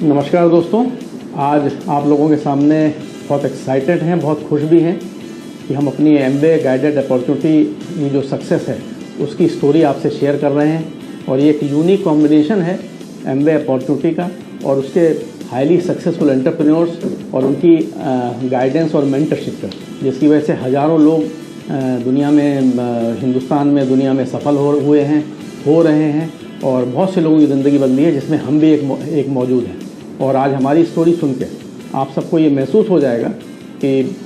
नमस्कार दोस्तों, आज आप लोगों के सामने बहुत एक्साइटेड हैं, बहुत खुश भी हैं कि हम अपनी एमबीए गाइडेड अपॉर्चुनिटी ये जो सक्सेस है उसकी स्टोरी आपसे शेयर कर रहे हैं। और ये एक यूनिक कॉम्बिनेशन है एमबीए अपॉर्चुनिटी का और उसके हाईली सक्सेसफुल एंटरप्रेन्योर्स और उनकी गाइडेंस और मेंटरशिप का, जिसकी वजह से हज़ारों लोग दुनिया में, हिंदुस्तान में, दुनिया में सफल हो रहे हैं और बहुत से लोगों की ज़िंदगी बदली है, जिसमें हम भी एक मौजूद हैं। और आज हमारी स्टोरी सुन के आप सबको ये महसूस हो जाएगा कि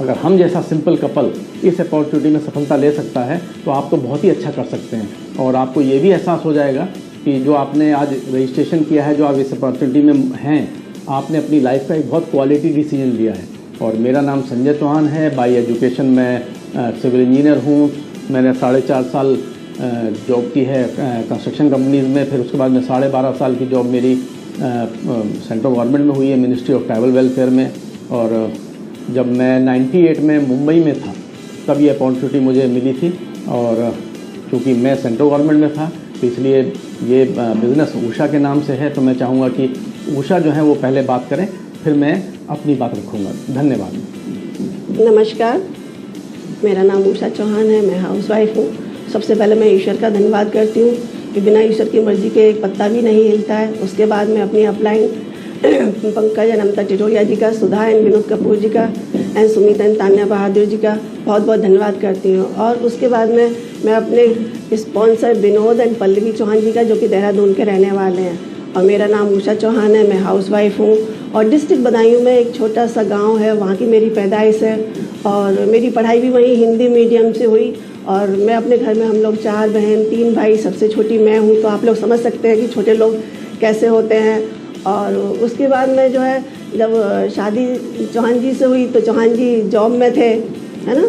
अगर हम जैसा सिंपल कपल इस अपॉर्चुनिटी में सफलता ले सकता है तो आप तो बहुत ही अच्छा कर सकते हैं। और आपको ये भी एहसास हो जाएगा कि जो आपने आज रजिस्ट्रेशन किया है, जो आप इस अपॉर्चुनिटी में हैं, आपने अपनी लाइफ का एक बहुत क्वालिटी डिसीजन लिया है। और मेरा नाम संजय चौहान है। बाय एजुकेशन मैं सिविल इंजीनियर हूँ। मैंने 4.5 साल जॉब की है कंस्ट्रक्शन कंपनीज़ में। फिर उसके बाद में 12.5 साल की जॉब मेरी सेंट्रल गवर्नमेंट में हुई है, मिनिस्ट्री ऑफ ट्राइबल वेलफेयर में। और जब मैं 98 में मुंबई में था तब ये अपॉर्चुनिटी मुझे मिली थी। और क्योंकि मैं सेंट्रल गवर्नमेंट में था तो इसलिए ये बिज़नेस उषा के नाम से है। तो मैं चाहूँगा कि उषा जो है वो पहले बात करें, फिर मैं अपनी बात रखूँगा। धन्यवाद। नमस्कार, मेरा नाम उषा चौहान है। मैं हाउसवाइफ हूँ। सबसे पहले मैं ईश्वर का धन्यवाद करती हूँ कि बिना ईश्वर की मर्जी के एक पत्ता भी नहीं हिलता है। उसके बाद मैं अपनी अपलाइन पंकज एंड अमता टिटोरिया जी का, सुधा एंड विनोद कपूर जी का एंड सुमित एंड तान्या बहादुर जी का बहुत बहुत धन्यवाद करती हूँ। और उसके बाद में मैं अपने स्पॉन्सर विनोद एंड पल्लवी चौहान जी का, जो कि देहरादून के रहने वाले हैं। और मेरा नाम उषा चौहान है। मैं हाउसवाइफ हूँ और डिस्ट्रिक्ट बदायूं में एक छोटा सा गांव है, वहाँ की मेरी पैदाइश है। और मेरी पढ़ाई भी वहीं हिंदी मीडियम से हुई। और मैं अपने घर में, हम लोग 4 बहन 3 भाई, सबसे छोटी मैं हूँ। तो आप लोग समझ सकते हैं कि छोटे लोग कैसे होते हैं। और उसके बाद में जो है, जब शादी चौहान जी से हुई तो चौहान जी जॉब में थे, है ना।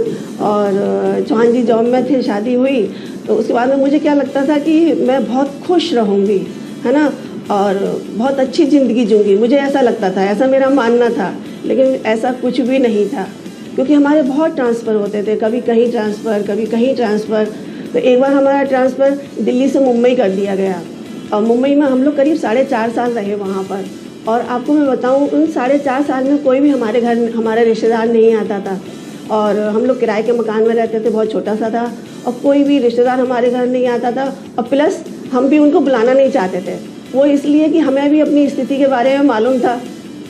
और चौहान जी जॉब में थे, शादी हुई तो उसके बाद में मुझे क्या लगता था कि मैं बहुत खुश रहूँगी, है ना, और बहुत अच्छी ज़िंदगी जीऊँगी। मुझे ऐसा लगता था, ऐसा मेरा मानना था। लेकिन ऐसा कुछ भी नहीं था, क्योंकि हमारे बहुत ट्रांसफ़र होते थे, कभी कहीं ट्रांसफ़र, कभी कहीं ट्रांसफ़र। तो एक बार हमारा ट्रांसफ़र दिल्ली से मुंबई कर दिया गया और मुंबई में हम लोग करीब 4.5 साल रहे वहाँ पर। और आपको मैं बताऊँ, उन 4.5 साल में कोई भी हमारे घर, हमारे रिश्तेदार नहीं आता था। और हम लोग किराए के मकान में रहते थे, बहुत छोटा सा था, और कोई भी रिश्तेदार हमारे घर नहीं आता था। और प्लस हम भी उनको बुलाना नहीं चाहते थे। वो इसलिए कि हमें भी अपनी स्थिति के बारे में मालूम था,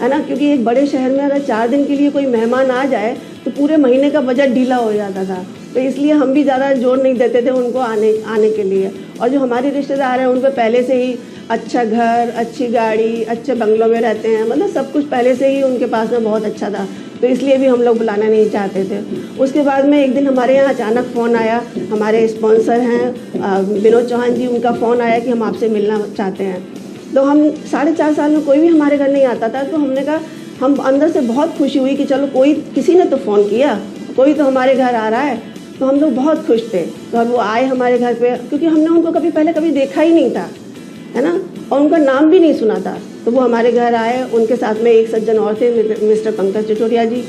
है ना। क्योंकि एक बड़े शहर में अगर 4 दिन के लिए कोई मेहमान आ जाए तो पूरे महीने का बजट ढीला हो जाता था। तो इसलिए हम भी ज़्यादा जोर नहीं देते थे उनको आने के लिए। और जो हमारे रिश्तेदार हैं, उनको पहले से ही अच्छा घर, अच्छी गाड़ी, अच्छे बंगलों में रहते हैं, मतलब सब कुछ पहले से ही उनके पास में बहुत अच्छा था। तो इसलिए भी हम लोग बुलाना नहीं चाहते थे। उसके बाद में एक दिन हमारे यहाँ अचानक फ़ोन आया। हमारे स्पॉन्सर हैं विनोद चौहान जी, उनका फ़ोन आया कि हम आपसे मिलना चाहते हैं। तो हम 4.5 साल में कोई भी हमारे घर नहीं आता था। तो हमने कहा, हम अंदर से बहुत खुशी हुई कि चलो किसी ने तो फ़ोन किया, कोई तो हमारे घर आ रहा है। तो हम लोग बहुत खुश थे। तो वो आए हमारे घर पे, क्योंकि हमने उनको कभी देखा ही नहीं था, है ना, और उनका नाम भी नहीं सुना था। तो वो हमारे घर आए, उनके साथ में एक सज्जन और थे, मिस्टर पंकज टिटोरिया जी।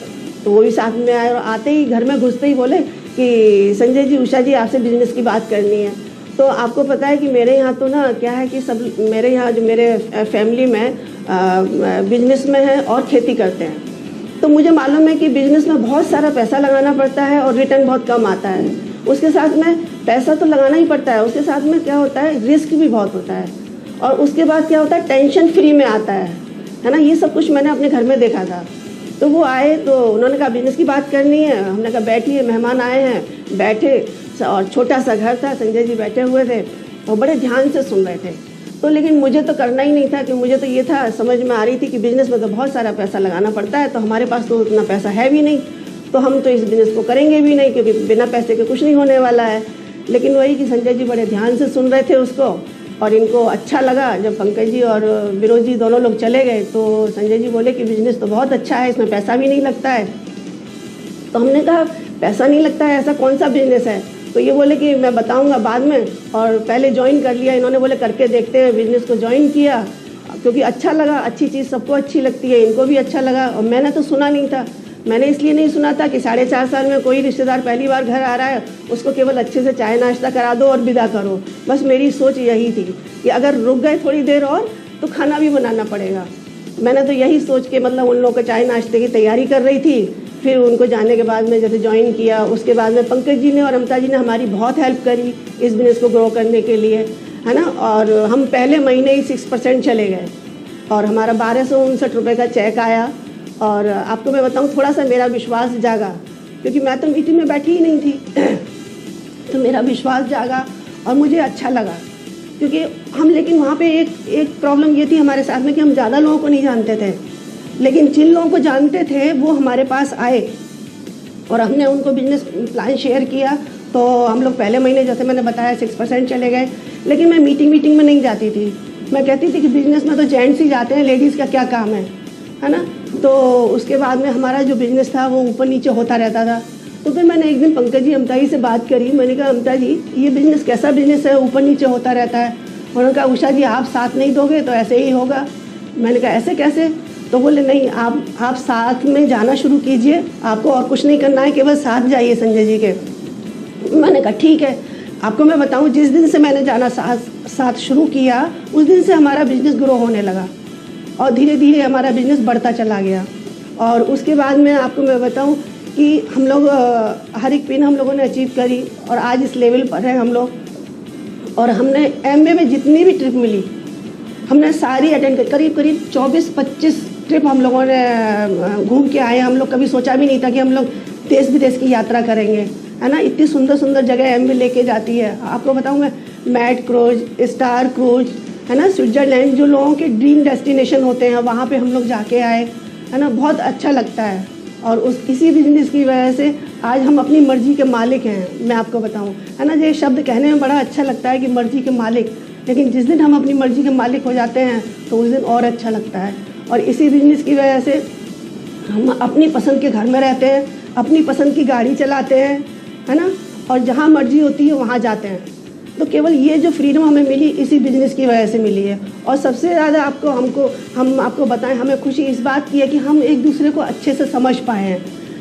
तो वो भी साथ में आए और आते ही, घर में घुसते ही बोले कि संजय जी, उषा जी, आपसे बिजनेस की बात करनी है। तो आपको पता है कि मेरे यहाँ तो ना क्या है कि सब मेरे यहाँ, जो मेरे फैमिली में बिजनेस में है और खेती करते हैं। तो मुझे मालूम है कि बिजनेस में बहुत सारा पैसा लगाना पड़ता है और रिटर्न बहुत कम आता है। उसके साथ में पैसा तो लगाना ही पड़ता है, उसके साथ में क्या होता है, रिस्क भी बहुत होता है। और उसके बाद क्या होता है, टेंशन फ्री में आता है ना। ये सब कुछ मैंने अपने घर में देखा था। तो वो आए तो उन्होंने कहा बिजनेस की बात करनी है। हमने कहा बैठिए, मेहमान आए हैं, बैठे। और छोटा सा घर था, संजय जी बैठे हुए थे और बड़े ध्यान से सुन रहे थे। तो लेकिन मुझे तो करना ही नहीं था, कि मुझे तो ये था, समझ में आ रही थी कि बिज़नेस में तो बहुत सारा पैसा लगाना पड़ता है। तो हमारे पास तो उतना पैसा है भी नहीं, तो हम तो इस बिज़नेस को करेंगे भी नहीं, क्योंकि बिना पैसे के कुछ नहीं होने वाला है। लेकिन वही कि संजय जी बड़े ध्यान से सुन रहे थे उसको, और इनको अच्छा लगा। जब पंकज जी और विनोद जी दोनों लोग चले गए तो संजय जी बोले कि बिज़नेस तो बहुत अच्छा है, इसमें पैसा भी नहीं लगता है। तो हमने कहा पैसा नहीं लगता है, ऐसा कौन सा बिज़नेस है? तो ये बोले कि मैं बताऊंगा बाद में। और पहले ज्वाइन कर लिया इन्होंने, बोले करके देखते हैं। बिज़नेस को ज्वाइन किया क्योंकि अच्छा लगा, अच्छी चीज़ सबको अच्छी लगती है, इनको भी अच्छा लगा। और मैंने तो सुना नहीं था, मैंने इसलिए नहीं सुना था कि 4.5 साल में कोई रिश्तेदार पहली बार घर आ रहा है, उसको केवल अच्छे से चाय नाश्ता करा दो और विदा करो। बस मेरी सोच यही थी कि अगर रुक गए थोड़ी देर और तो खाना भी बनाना पड़ेगा। मैंने तो यही सोच के मतलब उन लोगों को चाय नाश्ते की तैयारी कर रही थी। फिर उनको जाने के बाद में जैसे ज्वाइन किया, उसके बाद में पंकज जी ने और अमता जी ने हमारी बहुत हेल्प करी इस बिज़नेस को ग्रो करने के लिए, है ना। और हम पहले महीने ही 6% चले गए और हमारा 1259 रुपये का चेक आया। और आपको मैं बताऊं, थोड़ा सा मेरा विश्वास जागा, क्योंकि मैं तो मीटिंग में बैठी ही नहीं थी तो मेरा विश्वास जागा और मुझे अच्छा लगा, क्योंकि हम लेकिन वहाँ पे एक प्रॉब्लम ये थी हमारे साथ में कि हम ज़्यादा लोगों को नहीं जानते थे, लेकिन जिन लोगों को जानते थे वो हमारे पास आए और हमने उनको बिजनेस प्लान शेयर किया। तो हम लोग पहले महीने जैसे मैंने बताया 6% चले गए, लेकिन मैं मीटिंग में नहीं जाती थी। मैं कहती थी कि बिज़नेस में तो जेंट्स ही जाते हैं, लेडीज़ का क्या काम है ना। तो उसके बाद में हमारा जो बिज़नेस था वो ऊपर नीचे होता रहता था। तो फिर मैंने एक दिन पंकज जी अमता जी से बात करी। मैंने कहा अमता जी ये बिज़नेस कैसा बिज़नेस है, ऊपर नीचे होता रहता है। उन्होंने कहा उषा जी आप साथ नहीं दोगे तो ऐसे ही होगा। मैंने कहा ऐसे कैसे? तो बोले नहीं, आप साथ में जाना शुरू कीजिए, आपको और कुछ नहीं करना है, केवल साथ जाइए संजय जी के। मैंने कहा ठीक है। आपको मैं बताऊं, जिस दिन से मैंने जाना साथ शुरू किया उस दिन से हमारा बिज़नेस ग्रो होने लगा और धीरे धीरे हमारा बिज़नेस बढ़ता चला गया। और उसके बाद में आपको मैं बताऊं कि हम लोग हर एक पिन हम लोगों ने अचीव करी और आज इस लेवल पर है हम लोग। और हमने एमबे में जितनी भी ट्रिप मिली हमने सारी अटेंड कर, करीब 24-25 ट्रिप हम लोगों ने घूम के आए। हम लोग कभी सोचा भी नहीं था कि हम लोग देश विदेश की यात्रा करेंगे, है ना। इतनी सुंदर सुंदर जगह एमबे लेके जाती है। आपको बताऊं मैं, मैट क्रूज, स्टार क्रूज, है ना, स्विट्ज़रलैंड, जो लोगों के ड्रीम डेस्टिनेशन होते हैं वहाँ पे हम लोग जाके आए, है ना। बहुत अच्छा लगता है और इसी बिजनेस की वजह से आज हम अपनी मर्जी के मालिक हैं। मैं आपको बताऊं, है ना, ये शब्द कहने में बड़ा अच्छा लगता है कि मर्जी के मालिक, लेकिन जिस दिन हम अपनी मर्जी के मालिक हो जाते हैं तो उस दिन और अच्छा लगता है। और इसी बिजनेस की वजह से हम अपनी पसंद के घर में रहते हैं, अपनी पसंद की गाड़ी चलाते हैं, है ना, और जहाँ मर्जी होती है वहाँ जाते हैं। तो केवल ये जो फ्रीडम हमें मिली इसी बिज़नेस की वजह से मिली है। और सबसे ज़्यादा हम आपको बताएं, हमें खुशी इस बात की है कि हम एक दूसरे को अच्छे से समझ पाए हैं,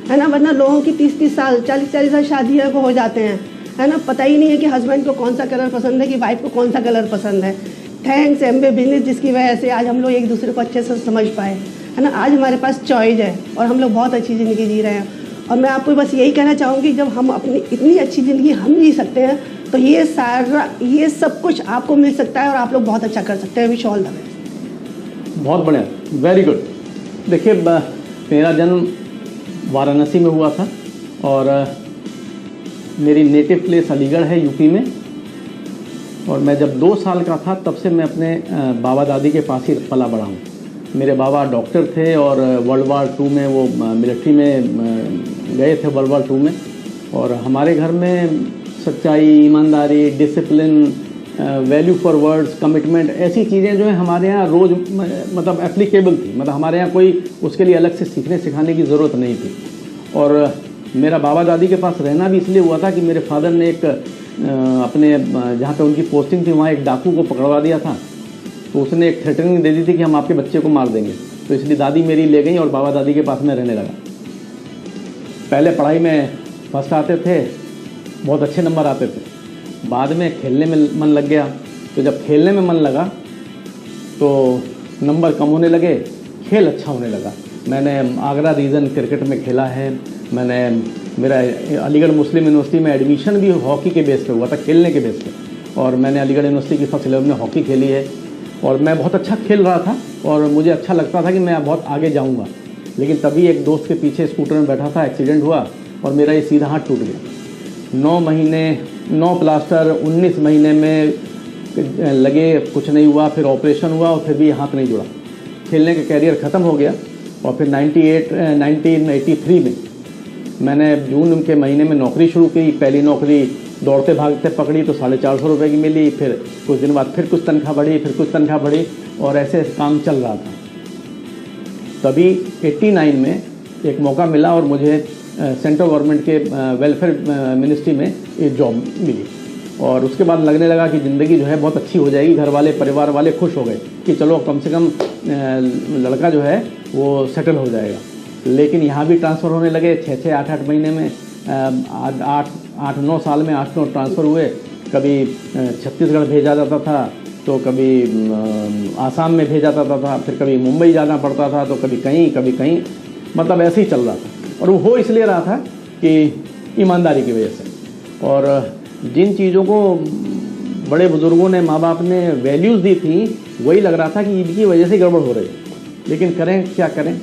है ना। वरना लोगों की 30-30 साल 40-40 साल शादियों को हो जाते हैं, है ना, पता ही नहीं है कि हस्बैंड को कौन सा कलर पसंद है, कि वाइफ को कौन सा कलर पसंद है। थैंक्स एमबे बिजनेस, जिसकी वजह से आज हम लोग एक दूसरे को अच्छे से समझ पाए, है ना। आज हमारे पास चॉइस है और हम लोग बहुत अच्छी ज़िंदगी जी रहे हैं। और मैं आपको बस यही कहना चाहूँगी, जब हम अपनी इतनी अच्छी ज़िंदगी हम जी सकते हैं तो ये सब कुछ आपको मिल सकता है और आप लोग बहुत अच्छा कर सकते हैं। Wish all the best. बहुत बढ़िया, वेरी गुड। देखिए, मेरा जन्म वाराणसी में हुआ था और मेरी नेटिव प्लेस अलीगढ़ है यूपी में। और मैं जब 2 साल का था तब से मैं अपने बाबा दादी के पास ही पला बड़ा हूँ। मेरे बाबा डॉक्टर थे और वर्ल्ड वार 2 में वो मिलिट्री में गए थे, वर्ल्ड वार 2 में। और हमारे घर में सच्चाई, ईमानदारी, discipline, value for words, commitment, ऐसी चीज़ें जो है हमारे यहाँ रोज़ मतलब एप्लीकेबल थी। मतलब हमारे यहाँ कोई उसके लिए अलग से सीखने सिखाने की ज़रूरत नहीं थी। और मेरा बाबा दादी के पास रहना भी इसलिए हुआ था कि मेरे फादर ने एक अपने जहाँ पे उनकी पोस्टिंग थी वहाँ एक डाकू को पकड़वा दिया था। तो उसने एक थ्रेटनिंग दे दी थी कि हम आपके बच्चे को मार देंगे। तो इसलिए दादी मेरी ले गई और बाबा दादी के पास में रहने लगा। पहले पढ़ाई में फर्स्ट आते थे, बहुत अच्छे नंबर आते थे। बाद में खेलने में मन लग गया। तो जब खेलने में मन लगा तो नंबर कम होने लगे, खेल अच्छा होने लगा। मैंने आगरा रीजन क्रिकेट में खेला है। मेरा अलीगढ़ मुस्लिम यूनिवर्सिटी में एडमिशन भी हॉकी के बेस पे हुआ था, खेलने के बेस पे। और मैंने अलीगढ़ यूनिवर्सिटी की फर्स्ट 11 में हॉकी खेली है और मैं बहुत अच्छा खेल रहा था और मुझे अच्छा लगता था कि मैं बहुत आगे जाऊंगा। लेकिन तभी एक दोस्त के पीछे स्कूटर में बैठा था, एक्सीडेंट हुआ और मेरा ये सीधा हाथ टूट गया। 9 महीने 9 प्लास्टर 19 महीने में लगे, कुछ नहीं हुआ। फिर ऑपरेशन हुआ और फिर भी हाथ नहीं जुड़ा। खेलने का कैरियर ख़त्म हो गया। और फिर 1983 में मैंने जून के महीने में नौकरी शुरू की। पहली नौकरी दौड़ते भागते पकड़ी तो 450 रुपये की मिली। फिर कुछ दिन बाद फिर कुछ तनख्वाह बढ़ी, फिर कुछ तनख्वाह बढ़ी और ऐसे काम चल रहा था। तभी 89 में एक मौका मिला और मुझे सेंट्रल गवर्नमेंट के वेलफेयर मिनिस्ट्री में एक जॉब मिली। और उसके बाद लगने लगा कि ज़िंदगी जो है बहुत अच्छी हो जाएगी। घर वाले, परिवार वाले खुश हो गए कि चलो कम से कम लड़का जो है वो सेटल हो जाएगा। लेकिन यहाँ भी ट्रांसफ़र होने लगे 6-6, 8-8 महीने में, 8-9 साल में 8-9 ट्रांसफ़र हुए। कभी छत्तीसगढ़ भेजा जाता था, तो कभी आसाम में भेजा जाता था, फिर कभी मुंबई जाना पड़ता था, तो कभी कहीं, मतलब ऐसे ही चल रहा था। और वो हो इसलिए रहा था कि ईमानदारी की वजह से। और जिन चीज़ों को बड़े बुज़ुर्गों ने, माँ बाप ने वैल्यूज़ दी थी, वही लग रहा था कि इनकी वजह से गड़बड़ हो रही है। लेकिन करें क्या करें,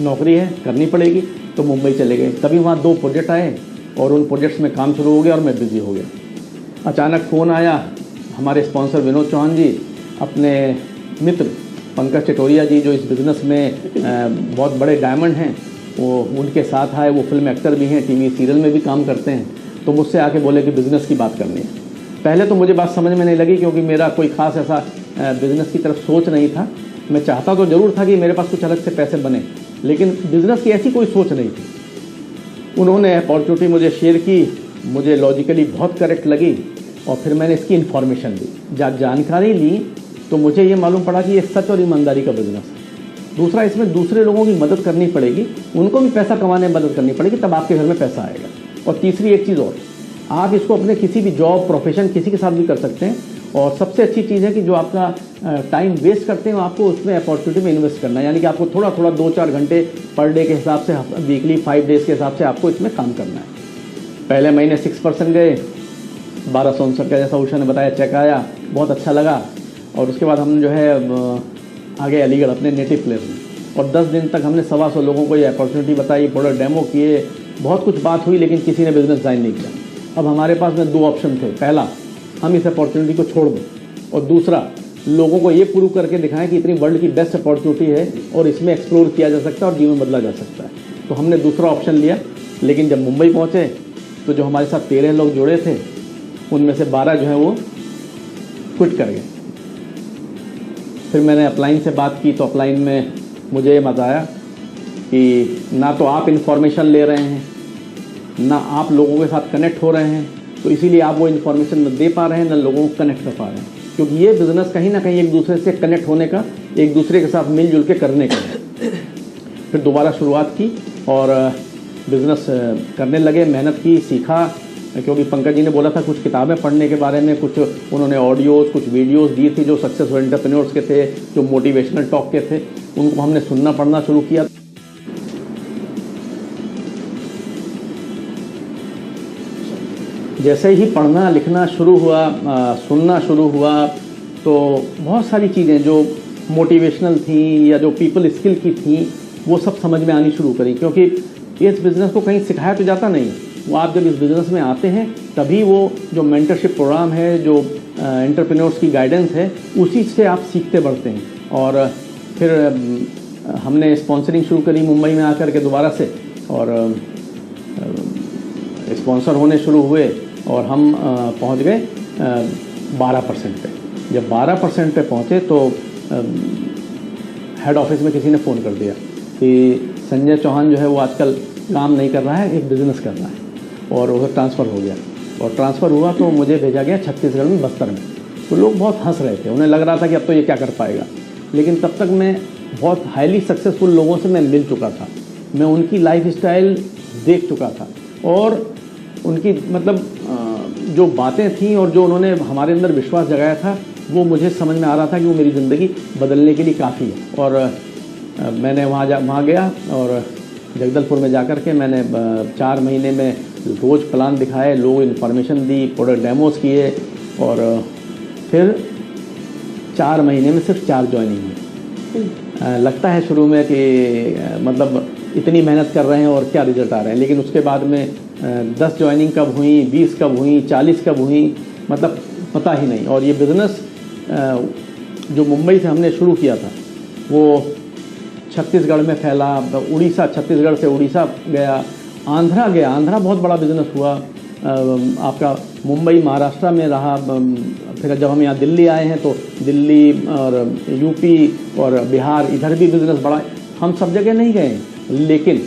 नौकरी है, करनी पड़ेगी। तो मुंबई चले गए। तभी वहाँ 2 प्रोजेक्ट आए और उन प्रोजेक्ट्स में काम शुरू हो गया और मैं बिज़ी हो गया। अचानक फ़ोन आया, हमारे स्पॉन्सर विनोद चौहान जी अपने मित्र पंकज चटोरिया जी, जो इस बिज़नेस में बहुत बड़े डायमंड हैं, वो उनके साथ आए। वो फिल्म एक्टर भी हैं, टीवी सीरियल में भी काम करते हैं। तो मुझसे आके बोले कि बिज़नेस की बात करनी है। पहले तो मुझे बात समझ में नहीं लगी, क्योंकि मेरा कोई ख़ास ऐसा बिज़नेस की तरफ सोच नहीं था। मैं चाहता तो ज़रूर था कि मेरे पास कुछ अलग से पैसे बने, लेकिन बिज़नेस की ऐसी कोई सोच नहीं थी। उन्होंने अपॉर्चुनिटी मुझे शेयर की, मुझे लॉजिकली बहुत करेक्ट लगी, और फिर मैंने इसकी इन्फॉर्मेशन ली, जानकारी ली, तो मुझे ये मालूम पड़ा कि ये सच और ईमानदारी का बिज़नेस है। दूसरा, इसमें दूसरे लोगों की मदद करनी पड़ेगी, उनको भी पैसा कमाने में मदद करनी पड़ेगी, तब आपके घर में पैसा आएगा। और तीसरी एक चीज़ और, आप इसको अपने किसी भी जॉब, प्रोफेशन, किसी के साथ भी कर सकते हैं। और सबसे अच्छी चीज़ है कि जो आपका टाइम वेस्ट करते हैं, आपको उसमें अपॉर्चुनिटी में इन्वेस्ट करना है। यानी कि आपको थोड़ा थोड़ा 2-4 घंटे पर डे के हिसाब से, वीकली 5 डेज़ के हिसाब से आपको इसमें काम करना है। पहले महीने 6% गए, 1259 का, जैसा उषा ने बताया, चेक आया, बहुत अच्छा लगा। और उसके बाद हम जो है आगे अलीगढ़ अपने नेटिव प्लेस में, और 10 दिन तक हमने 125 लोगों को ये अपॉर्चुनिटी बताई, प्रोडक्ट डेमो किए, बहुत कुछ बात हुई, लेकिन किसी ने बिज़नेस ज्वाइन नहीं किया। अब हमारे पास में 2 ऑप्शन थे। पहला, हम इस अपॉर्चुनिटी को छोड़ दें, और दूसरा, लोगों को ये प्रूव करके दिखाएं कि इतनी वर्ल्ड की बेस्ट अपॉर्चुनिटी है और इसमें एक्सप्लोर किया जा सकता है और जीवन बदला जा सकता है। तो हमने दूसरा ऑप्शन लिया। लेकिन जब मुंबई पहुँचे तो जो हमारे साथ 13 लोग जुड़े थे, उनमें से 12 जो है वो क्विट कर गए। फिर मैंने अपलाइन से बात की, तो अपलाइन में मुझे ये मज़ा आया कि ना तो आप इन्फॉर्मेशन ले रहे हैं, ना आप लोगों के साथ कनेक्ट हो रहे हैं, तो इसीलिए आप वो इन्फॉर्मेशन न दे पा रहे हैं, न लोगों को कनेक्ट कर पा रहे हैं। क्योंकि ये बिज़नेस कहीं ना कहीं एक दूसरे से कनेक्ट होने का, एक दूसरे के साथ मिलजुल के करने का है। फिर दोबारा शुरुआत की और बिज़नेस करने लगे, मेहनत की, सीखा। क्योंकि पंकज जी ने बोला था कुछ किताबें पढ़ने के बारे में, कुछ उन्होंने ऑडियोज़, कुछ वीडियोज़ दिए थे जो सक्सेसफुल एंटरप्रेन्योर्स के थे, जो मोटिवेशनल टॉक के थे, उनको हमने सुनना पढ़ना शुरू किया। जैसे ही पढ़ना लिखना शुरू हुआ, सुनना शुरू हुआ, तो बहुत सारी चीज़ें जो मोटिवेशनल थी या जो पीपल स्किल की थी, वो सब समझ में आनी शुरू करी। क्योंकि इस बिज़नेस को कहीं सिखाया तो जाता नहीं, वो आप जब इस बिज़नेस में आते हैं तभी वो जो मेंटरशिप प्रोग्राम है, जो एंटरप्रेन्योर्स की गाइडेंस है, उसी से आप सीखते बढ़ते हैं। और फिर हमने स्पॉन्सरिंग शुरू करी मुंबई में आकर के दोबारा से, और स्पॉन्सर होने शुरू हुए, और हम पहुंच गए 12% पे। जब 12% पे पहुंचे तो हेड ऑफिस में किसी ने फ़ोन कर दिया कि संजय चौहान जो है वो आजकल काम नहीं कर रहा है, एक बिज़नेस कर रहा है, और उधर ट्रांसफ़र हो गया। और ट्रांसफ़र हुआ तो मुझे भेजा गया छत्तीसगढ़ में, बस्तर में। तो लोग बहुत हंस रहे थे, उन्हें लग रहा था कि अब तो ये क्या कर पाएगा। लेकिन तब तक मैं बहुत हाईली सक्सेसफुल लोगों से मैं मिल चुका था, मैं उनकी लाइफ स्टाइल देख चुका था, और उनकी मतलब जो बातें थीं और जो उन्होंने हमारे अंदर विश्वास जगाया था, वो मुझे समझ में आ रहा था कि वो मेरी ज़िंदगी बदलने के लिए काफ़ी है। और मैंने वहाँ गया, और जगदलपुर में जाकर के मैंने 4 महीने में रोज़ प्लान दिखाए, लोग इन्फॉर्मेशन दी, प्रोडक्ट डेमोस किए, और फिर 4 महीने में सिर्फ 4 ज्वाइनिंग हुई। लगता है शुरू में कि मतलब इतनी मेहनत कर रहे हैं और क्या रिजल्ट आ रहे हैं, लेकिन उसके बाद में 10 ज्वाइनिंग कब हुई, 20 कब हुई, 40 कब हुई, मतलब पता ही नहीं। और ये बिज़नेस जो मुंबई से हमने शुरू किया था, वो छत्तीसगढ़ में फैला, उड़ीसा, छत्तीसगढ़ से उड़ीसा गया, आंध्रा गया, आंध्रा बहुत बड़ा बिज़नेस हुआ। आपका मुंबई महाराष्ट्र में रहा। फिर जब हम यहाँ दिल्ली आए हैं तो दिल्ली और यूपी और बिहार, इधर भी बिज़नेस बड़ा। हम सब जगह नहीं गए, लेकिन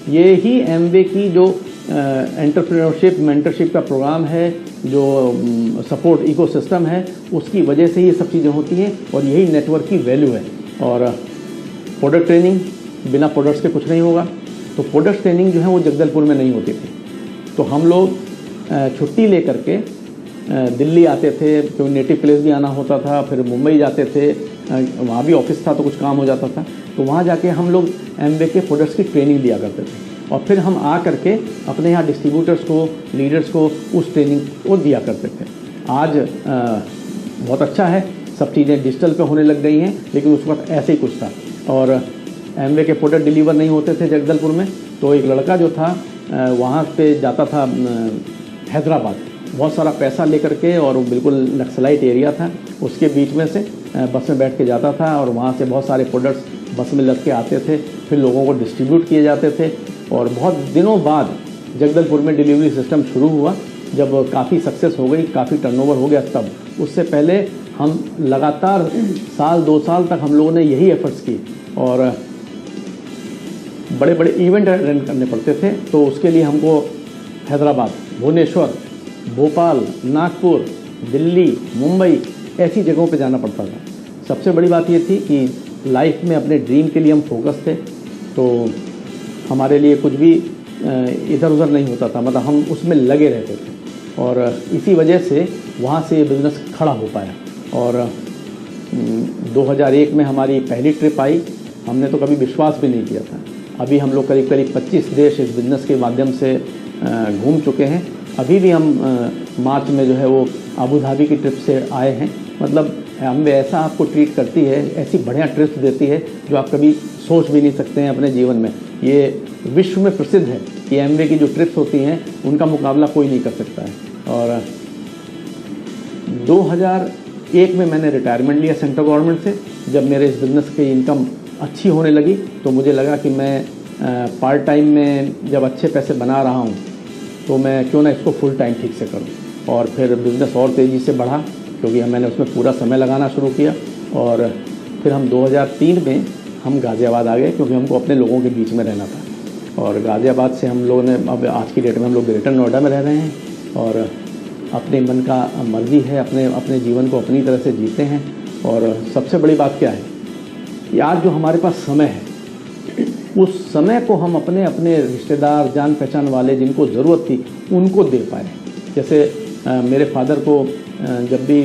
ये ही एमवे की जो एंटरप्रेन्योरशिप मेंटरशिप का प्रोग्राम है, जो सपोर्ट इकोसिस्टम है, उसकी वजह से ये सब चीज़ें होती हैं, और यही नेटवर्क की वैल्यू है। और प्रोडक्ट ट्रेनिंग, बिना प्रोडक्ट्स के कुछ नहीं होगा। तो प्रोडक्ट ट्रेनिंग जो है वो जगदलपुर में नहीं होती थी, तो हम लोग छुट्टी ले करके दिल्ली आते थे, क्योंकि नेटिव प्लेस भी आना होता था, फिर मुंबई जाते थे, वहाँ भी ऑफिस था तो कुछ काम हो जाता था, तो वहाँ जाके हम लोग एमवे के प्रोडक्ट्स की ट्रेनिंग दिया करते थे और फिर हम आ करके अपने यहाँ डिस्ट्रीब्यूटर्स को, लीडर्स को उस ट्रेनिंग को दिया करते थे। आज बहुत अच्छा है, सब चीज़ें डिजिटल पे होने लग गई हैं, लेकिन उस वक्त ऐसे ही कुछ था और एमवे के प्रोडक्ट डिलीवर नहीं होते थे जगदलपुर में। तो एक लड़का जो था वहाँ पे जाता था हैदराबाद, बहुत सारा पैसा लेकर के, और वो बिल्कुल नक्सलाइट एरिया था, उसके बीच में से बस में बैठ के जाता था और वहाँ से बहुत सारे प्रोडक्ट्स बस में लग के आते थे, फिर लोगों को डिस्ट्रीब्यूट किए जाते थे। और बहुत दिनों बाद जगदलपुर में डिलीवरी सिस्टम शुरू हुआ, जब काफ़ी सक्सेस हो गई, काफ़ी टर्नओवर हो गया तब। उससे पहले हम लगातार साल 2 साल तक हम लोगों ने यही एफर्ट्स की और बड़े बड़े इवेंट अटेंड करने पड़ते थे। तो उसके लिए हमको हैदराबाद, भुवनेश्वर, भोपाल, नागपुर, दिल्ली, मुंबई ऐसी जगहों पे जाना पड़ता था। सबसे बड़ी बात ये थी कि लाइफ में अपने ड्रीम के लिए हम फोकस थे, तो हमारे लिए कुछ भी इधर उधर नहीं होता था, मतलब हम उसमें लगे रहते थे और इसी वजह से वहाँ से बिज़नेस खड़ा हो पाया। और 2001 में हमारी पहली ट्रिप आई, हमने तो कभी विश्वास भी नहीं किया था। अभी हम लोग करीब करीब 25 देश इस बिज़नेस के माध्यम से घूम चुके हैं। अभी भी हम मार्च में जो है वो अबू धाबी की ट्रिप से आए हैं। मतलब एमवे ऐसा आपको ट्रीट करती है, ऐसी बढ़िया ट्रिप्स देती है जो आप कभी सोच भी नहीं सकते हैं अपने जीवन में। ये विश्व में प्रसिद्ध है कि एमवे की जो ट्रिप्स होती हैं उनका मुकाबला कोई नहीं कर सकता है। और 2001 में मैंने रिटायरमेंट लिया सेंट्रल गवर्नमेंट से। जब मेरे इस बिज़नेस की इनकम अच्छी होने लगी तो मुझे लगा कि मैं पार्ट टाइम में जब अच्छे पैसे बना रहा हूँ तो मैं क्यों ना इसको फुल टाइम ठीक से करूँ। और फिर बिज़नेस और तेज़ी से बढ़ा क्योंकि मैंने उसमें पूरा समय लगाना शुरू किया। और फिर हम 2003 में हम गाज़ियाबाद आ गए क्योंकि हमको अपने लोगों के बीच में रहना था। और गाज़ियाबाद से हम लोगों ने, अब आज की डेट में हम लोग ग्रेटर नोएडा में रह रहे हैं और अपने मन का मर्जी है, अपने जीवन को अपनी तरह से जीते हैं। और सबसे बड़ी बात क्या है कि आज जो हमारे पास समय है उस समय को हम अपने रिश्तेदार, जान पहचान वाले जिनको ज़रूरत थी उनको दे पाए। जैसे मेरे फादर को जब भी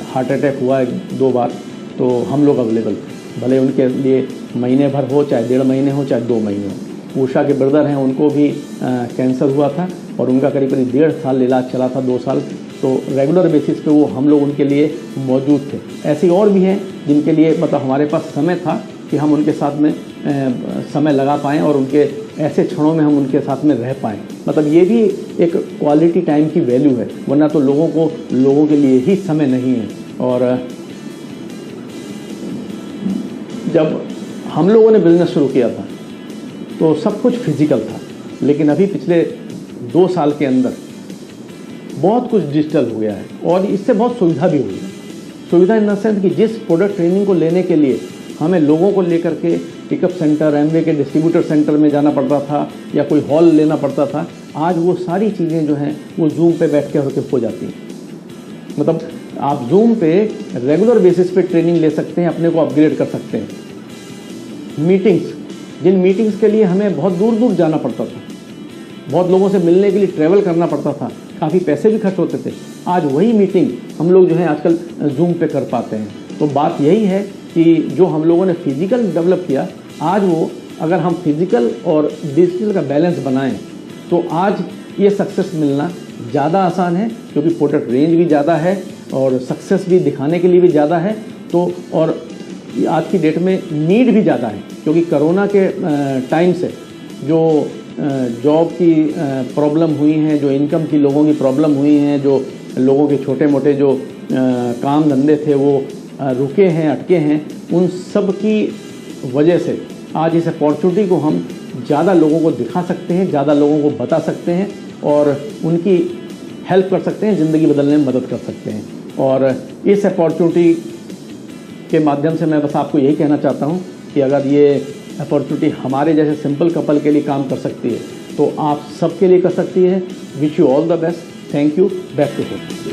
हार्ट अटैक हुआ 2 बार तो हम लोग अवेलेबल थे, भले उनके लिए महीने भर हो, चाहे 1.5 महीने हो, चाहे 2 महीने हो। उषा के ब्रदर हैं, उनको भी कैंसर हुआ था और उनका करीब 1.5 साल इलाज चला था, 2 साल। तो रेगुलर बेसिस पे वो हम लोग उनके लिए मौजूद थे। ऐसी और भी हैं जिनके लिए मतलब हमारे पास समय था कि हम उनके साथ में समय लगा पाएँ और उनके ऐसे क्षणों में हम उनके साथ में रह पाएँ। मतलब ये भी एक क्वालिटी टाइम की वैल्यू है, वरना तो लोगों के लिए ही समय नहीं है। और जब हम लोगों ने बिज़नेस शुरू किया था तो सब कुछ फिजिकल था, लेकिन अभी पिछले 2 साल के अंदर बहुत कुछ डिजिटल हो गया है और इससे बहुत सुविधा भी हुई है। सुविधा इन द सेंस कि जिस प्रोडक्ट ट्रेनिंग को लेने के लिए हमें लोगों को लेकर के पिकअप सेंटर, एमवे के डिस्ट्रीब्यूटर सेंटर में जाना पड़ता था या कोई हॉल लेना पड़ता था, आज वो सारी चीज़ें जो हैं वो जूम पे बैठ के हो जाती हैं। मतलब आप जूम पे रेगुलर बेसिस पे ट्रेनिंग ले सकते हैं, अपने को अपग्रेड कर सकते हैं। मीटिंग्स, जिन मीटिंग्स के लिए हमें बहुत दूर दूर जाना पड़ता था, बहुत लोगों से मिलने के लिए ट्रैवल करना पड़ता था, काफ़ी पैसे भी खर्च होते थे, आज वही मीटिंग हम लोग जो है आजकल जूम पे कर पाते हैं। तो बात यही है कि जो हम लोगों ने फिजिकल डेवलप किया, आज वो अगर हम फिजिकल और डिजिटल का बैलेंस बनाएं तो आज ये सक्सेस मिलना ज़्यादा आसान है, क्योंकि प्रोडक्ट रेंज भी ज़्यादा है और सक्सेस भी दिखाने के लिए भी ज़्यादा है। तो और आज की डेट में नीड भी ज़्यादा है, क्योंकि कोरोना के टाइम से जो जॉब की प्रॉब्लम हुई हैं, जो इनकम की लोगों की प्रॉब्लम हुई हैं, जो लोगों के छोटे मोटे जो काम धंधे थे वो रुके हैं, अटके हैं, उन सब की वजह से आज इस अपॉर्चुनिटी को हम ज़्यादा लोगों को दिखा सकते हैं, ज़्यादा लोगों को बता सकते हैं और उनकी हेल्प कर सकते हैं, ज़िंदगी बदलने में मदद कर सकते हैं। और इस अपॉर्चुनिटी के माध्यम से मैं बस आपको यही कहना चाहता हूँ कि अगर ये अपॉर्चुनिटी हमारे जैसे सिंपल कपल के लिए काम कर सकती है तो आप सबके लिए कर सकती है। Wish you all the best. Thank you. Back to home.